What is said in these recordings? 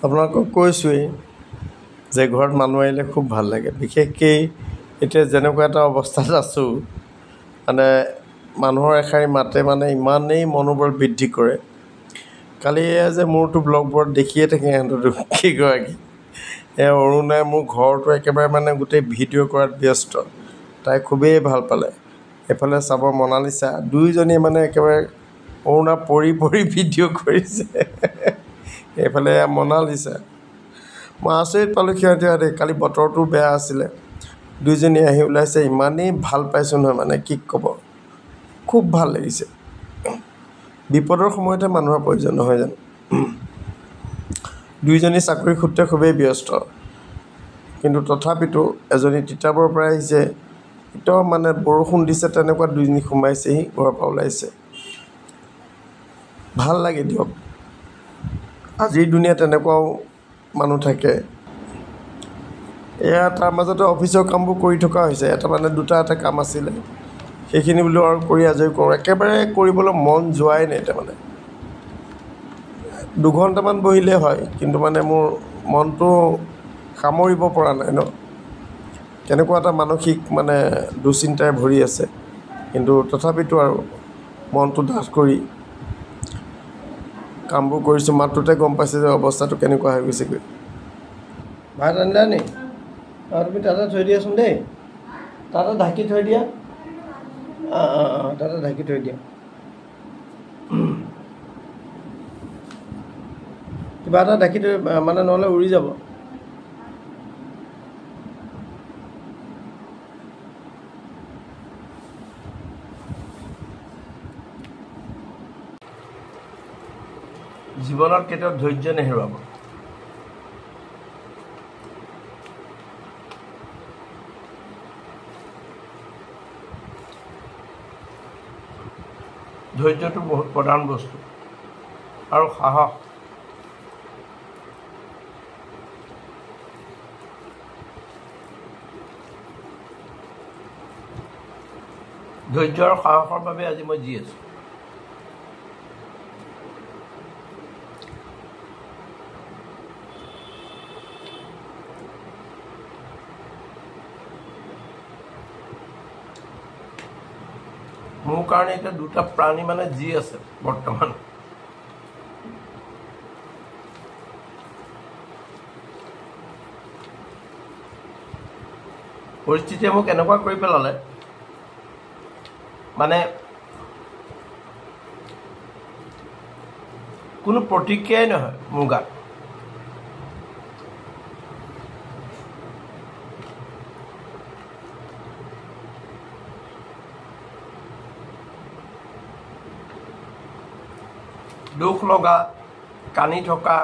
আপোনালোকক কৈছোঁৱেই যে ঘৰত মানুহ আহিলে খুব ভাল লাগে। বিশেষকৈ এতিয়া যেনেকুৱা এটা অৱস্থাত আছোঁ, মানে মানুহৰ এষাৰি মাতে মানে ইমানেই মনোবল বৃদ্ধি কৰে। কালি যে মোৰতো ব্লগবোৰত দেখিয়ে থাকে সিহঁতৰ কেইগৰাকী। অৰুণাই মোৰ ঘৰটো একেবাৰে মানে গোটেই ভিডিঅ' কৰাত ব্যস্ত। তাই খুবেই ভাল পালে। এইফালে চাব মনালিছা, দুয়োজনীয়ে মানে একেবাৰে অৰুণা পৰি পৰি ভিডিঅ' কৰিছে। এইফালে মনালিছা, মই আচৰিত পালোঁ সিহঁতে। কালি বতৰটো বেয়া আছিলে, দুইজনী আহি ওলাইছে। ইমানেই ভাল পাইছোঁ নহয়, মানে কি ক'ব, খুব ভাল লাগিছে। বিপদৰ সময়তে মানুহৰ প্ৰয়োজন নহয় জানো। দুইজনী চাকৰি সূত্ৰে খুবেই ব্যস্ত, কিন্তু তথাপিতো এজনী তিতাবৰৰ পৰা আহিছে, একদম মানে বৰষুণ দিছে তেনেকুৱা দুইজনী সোমাইছেহি, ঘৰৰ পৰা ওলাইছে। ভাল লাগে দিয়ক, আজিৰ দুনীয়াত তেনেকুৱাও মানুহ থাকে। এয়া তাৰ মাজতে অফিচৰ কামবোৰ কৰি থকা হৈছে। এটা মানে দুটা এটা কাম আছিলে, সেইখিনি বোলো আৰু কৰি আজৰি কৰোঁ। একেবাৰে কৰিবলৈ মন যোৱাই নাই। তাৰমানে 2 ঘণ্টামান বহিলে হয়, কিন্তু মানে মোৰ মনটো সামৰিব পৰা নাই ন। কেনেকুৱা এটা মানসিক মানে দুশ্চিন্তাৰে ভৰি আছে, কিন্তু তথাপিতো আৰু মনটো ডাঠ কৰি কামবোৰ কৰিছোঁ। মাত্ৰতে গম পাইছে যে অৱস্থাটো কেনেকুৱা হৈ গৈছেগৈ। ভাত আনিলা নি? তুমি তাতে থৈ দিয়াচোন দেই, তাতে ঢাকি থৈ দিয়া। তাতে ঢাকি থৈ দিয়া। কিবা এটা ঢাকি থৈ, মানে নহ'লে উৰি যাব। জীৱনত কেতিয়াও ধৈৰ্য নেহেৰুৱাব। ধৈৰ্যটো বহুত প্ৰধান বস্তু, আৰু সাহস। ধৈৰ্য আৰু সাহসৰ বাবে আজি মই জি আছোঁ। মোৰ কাৰণে এতিয়া দুটা প্ৰাণী মানে জি আছে বৰ্তমান। পৰিস্থিতিয়ে মোক এনেকুৱা কৰি পেলালে, মানে কোনো প্ৰতিক্ৰিয়াই নহয় মোৰ গাত। দুখ লগা, কানি থকা,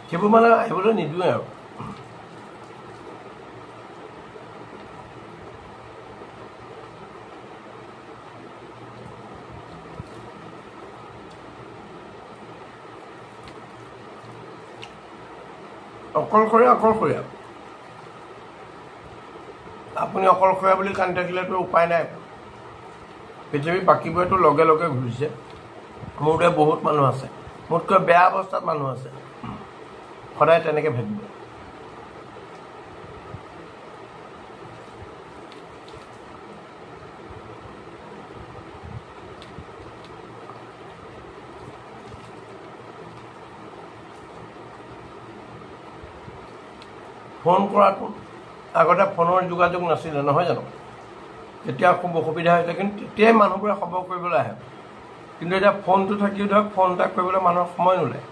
সেইবোৰ মানে আহিবলৈ নিদিওঁৱে আৰু। অকলশৰীয়া আপুনি অকলশৰীয়া বুলি কান্দি থাকিলেতো উপায় নাই। পৃথিৱীৰ বাকীবোৰেতো লগে লগে ঘূৰিছে। মোৰ দৰে বহুত মানুহ আছে, মোতকৈ বেয়া অৱস্থাত মানুহ আছে। সদায় তেনেকৈ ভাবিব। ফোন কৰাটো, আগতে ফোনৰ যোগাযোগ নাছিলে নহয় জানো। তেতিয়া খুব অসুবিধা হৈছে, কিন্তু তেতিয়াই মানুহবোৰে খবৰ কৰিবলৈ আহে। কিন্তু এতিয়া ফোনটো থাকিও ধৰক ফোন এটা কৰিবলৈ মানুহৰ সময় নোলায়।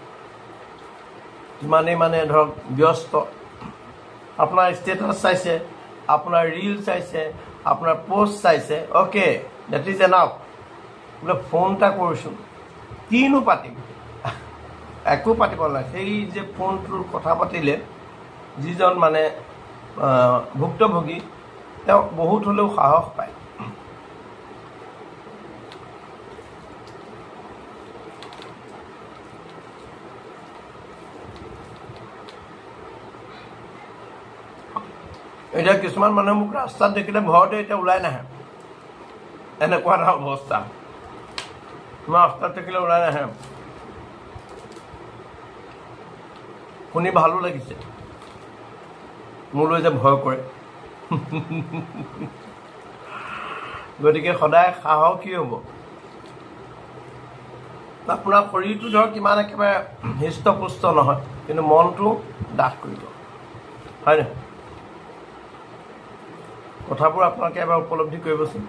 ইমানেই মানে ধৰক ব্যস্ত। আপোনাৰ ষ্টেটাছ চাইছে, আপোনাৰ ৰিল চাইছে, আপোনাৰ পোষ্ট চাইছে, অ'কে ডেট ইজ এনাফ। বোলে ফোন এটা কৰিছোঁ, কিনো পাতিম, একো পাতিব নালাগে। সেই যে ফোনটোৰ কথা পাতিলে যিজন মানে ভুক্তভোগী, তেওঁ বহুত হ'লেও সাহস পায়। এতিয়া কিছুমান মানুহে মোক ৰাস্তাত দেখিলে ভয়তে এতিয়া ওলাই নাহে, এনেকুৱা এটা অৱস্থা। তোমাৰ ৰাস্তাত দেখিলে ওলাই নাহে। শুনি ভালো লাগিছে মোলৈ যে ভয় কৰে গতিকে সদায় সাহসী হ'ব আপোনাৰ শৰীৰটো ধৰক কিমান একেবাৰে হৃষ্টপুষ্ট নহয় কিন্তু মনটো ডাঠ কৰিব হয় নহয় কথাবোৰ আপোনালোকে এবাৰ উপলব্ধি কৰিবচোন